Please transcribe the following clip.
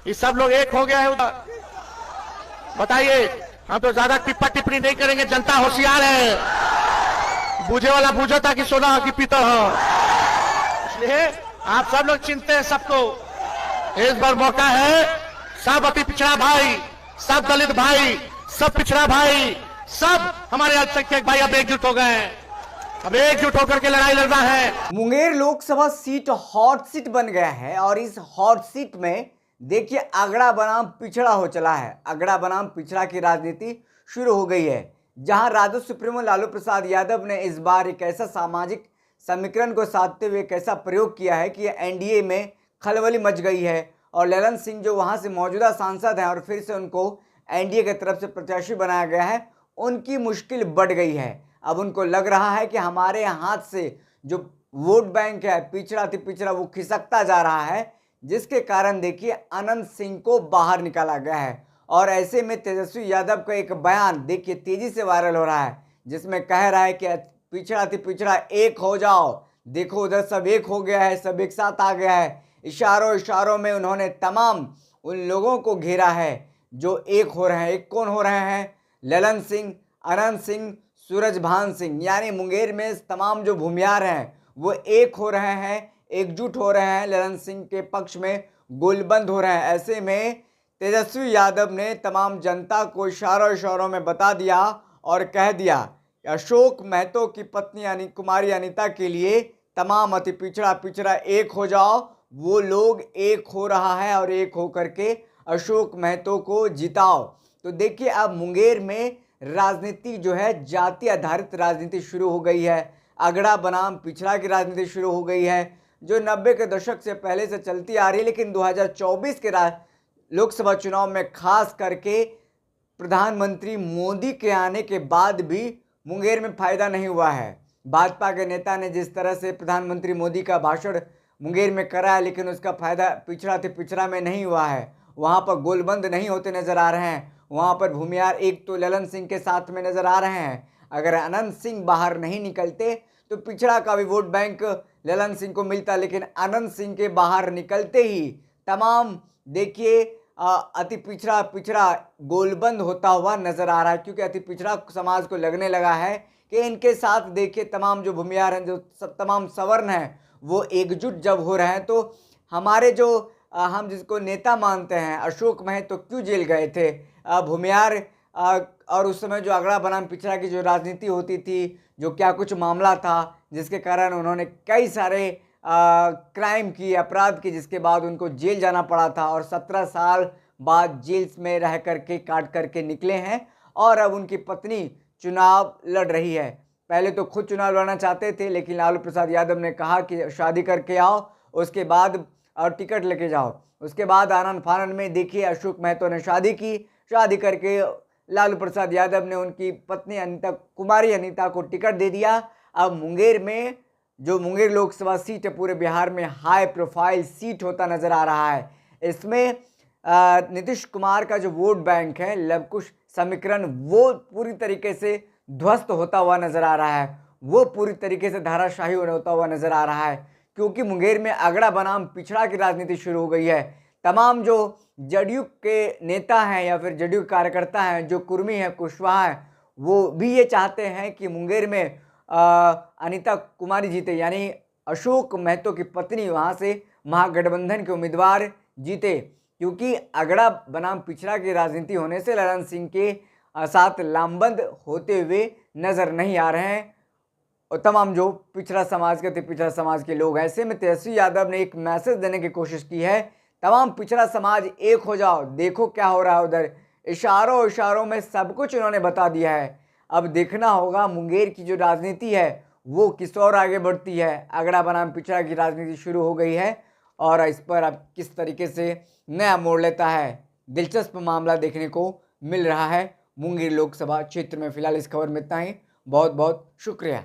ये सब लोग एक हो गया है उधर। बताइए, हम तो ज्यादा टिप्पा टिप्पणी नहीं करेंगे, जनता होशियार है, बूझे वाला बूझता कि सोना हो कि पीतल हो, इसलिए आप सब लोग चिंते हैं सबको। इस बार मौका है, सब अति पिछड़ा भाई, सब दलित भाई, सब पिछड़ा भाई, सब हमारे अल्पसंख्यक भाई अब एकजुट हो गए हैं। अब एकजुट होकर के लड़ाई लड़ना है। Munger Lok Sabha seat hot seat बन गया है और इस हॉट सीट में देखिए अगड़ा बनाम पिछड़ा हो चला है। अगड़ा बनाम पिछड़ा की राजनीति शुरू हो गई है, जहां राजद सुप्रीमो लालू प्रसाद यादव ने इस बार एक ऐसा सामाजिक समीकरण को साधते हुए एक ऐसा प्रयोग किया है कि एनडीए में खलबली मच गई है और ललन सिंह जो वहां से मौजूदा सांसद हैं और फिर से उनको एनडीए की तरफ से प्रत्याशी बनाया गया है, उनकी मुश्किल बढ़ गई है। अब उनको लग रहा है कि हमारे हाथ से जो वोट बैंक है पिछड़ा अति पिछड़ा वो खिसकता जा रहा है, जिसके कारण देखिए अनंत सिंह को बाहर निकाला गया है। और ऐसे में तेजस्वी यादव का एक बयान देखिए तेजी से वायरल हो रहा है, जिसमें कह रहा है कि पिछड़ा अति पिछड़ा एक हो जाओ, देखो उधर सब एक हो गया है, सब एक साथ आ गया है। इशारों इशारों में उन्होंने तमाम उन लोगों को घेरा है जो एक हो रहे हैं। एक कौन हो रहे हैं? ललन सिंह, अनंत सिंह, सूरजभान सिंह, यानी मुंगेर में तमाम जो भूमियार हैं वो एक हो रहे हैं, एकजुट हो रहे हैं, ललन सिंह के पक्ष में गोलबंद हो रहे हैं। ऐसे में तेजस्वी यादव ने तमाम जनता को इशारों इशारों में बता दिया और कह दिया अशोक महतो की पत्नी यानी कुमारी अनीता के लिए तमाम अति पिछड़ा पिछड़ा एक हो जाओ। वो लोग एक हो रहा है और एक हो करके अशोक महतो को जिताओ। तो देखिए अब मुंगेर में राजनीति जो है जाति आधारित राजनीति शुरू हो गई है। अगड़ा बनाम पिछड़ा की राजनीति शुरू हो गई है, जो 90 के दशक से पहले से चलती आ रही है। लेकिन 2024 के लोकसभा चुनाव में खास करके प्रधानमंत्री मोदी के आने के बाद भी मुंगेर में फायदा नहीं हुआ है। भाजपा के नेता ने जिस तरह से प्रधानमंत्री मोदी का भाषण मुंगेर में करा है, लेकिन उसका फायदा पिछड़ा से पिछड़ा में नहीं हुआ है। वहाँ पर गोलबंद नहीं होते नजर आ रहे हैं। वहाँ पर भूमियार एक तो ललन सिंह के साथ में नजर आ रहे हैं। अगर अनंत सिंह बाहर नहीं निकलते तो पिछड़ा का भी वोट बैंक ललन सिंह को मिलता, लेकिन अनंत सिंह के बाहर निकलते ही तमाम देखिए अति पिछड़ा पिछड़ा गोलबंद होता हुआ नजर आ रहा है। क्योंकि अति पिछड़ा समाज को लगने लगा है कि इनके साथ देखिए तमाम जो भूमियार हैं, जो तमाम सवर्ण हैं, वो एकजुट जब हो रहे हैं तो हमारे जो हम जिसको नेता मानते हैं अशोक महतो तो क्यों जेल गए थे? भूमियार और उस समय जो अगड़ा बनाम पिछड़ा की जो राजनीति होती थी, जो क्या कुछ मामला था जिसके कारण उन्होंने कई सारे क्राइम किए, अपराध किए, जिसके बाद उनको जेल जाना पड़ा था और 17 साल बाद जेल में रह करके काट करके निकले हैं। और अब उनकी पत्नी चुनाव लड़ रही है। पहले तो खुद चुनाव लड़ना चाहते थे, लेकिन लालू प्रसाद यादव ने कहा कि शादी करके आओ, उसके बाद और टिकट लेके जाओ। उसके बाद आनन फानन में देखिए अशोक महतो ने शादी की। शादी करके लालू प्रसाद यादव ने उनकी पत्नी अनीता कुमारी अनीता को टिकट दे दिया। अब मुंगेर में जो मुंगेर लोकसभा सीट है पूरे बिहार में हाई प्रोफाइल सीट होता नजर आ रहा है। इसमें नीतीश कुमार का जो वोट बैंक है लवकुश समीकरण वो पूरी तरीके से ध्वस्त होता हुआ नजर आ रहा है, वो पूरी तरीके से धाराशाही होता हुआ नजर आ रहा है। क्योंकि मुंगेर में अगड़ा बनाम पिछड़ा की राजनीति शुरू हो गई है। तमाम जो जदयू के नेता हैं या फिर जदयू कार्यकर्ता हैं, जो कुर्मी हैं, कुशवाहा हैं, वो भी ये चाहते हैं कि मुंगेर में अनीता कुमारी जीते, यानी अशोक महतो की पत्नी वहाँ से महागठबंधन के उम्मीदवार जीते। क्योंकि अगड़ा बनाम पिछड़ा की राजनीति होने से ललन सिंह के साथ लामबंद होते हुए नजर नहीं आ रहे हैं और तमाम जो पिछड़ा समाज के पिछड़ा समाज के लोग हैं। ऐसे में तेजस्वी यादव ने एक मैसेज देने की कोशिश की है, तमाम पिछड़ा समाज एक हो जाओ, देखो क्या हो रहा है उधर। इशारों इशारों में सब कुछ उन्होंने बता दिया है। अब देखना होगा मुंगेर की जो राजनीति है वो किस ओर आगे बढ़ती है। अगड़ा बनाम पिछड़ा की राजनीति शुरू हो गई है और इस पर अब किस तरीके से नया मोड़ लेता है, दिलचस्प मामला देखने को मिल रहा है मुंगेर लोकसभा क्षेत्र में। फिलहाल इस खबर में इतना ही। बहुत बहुत शुक्रिया।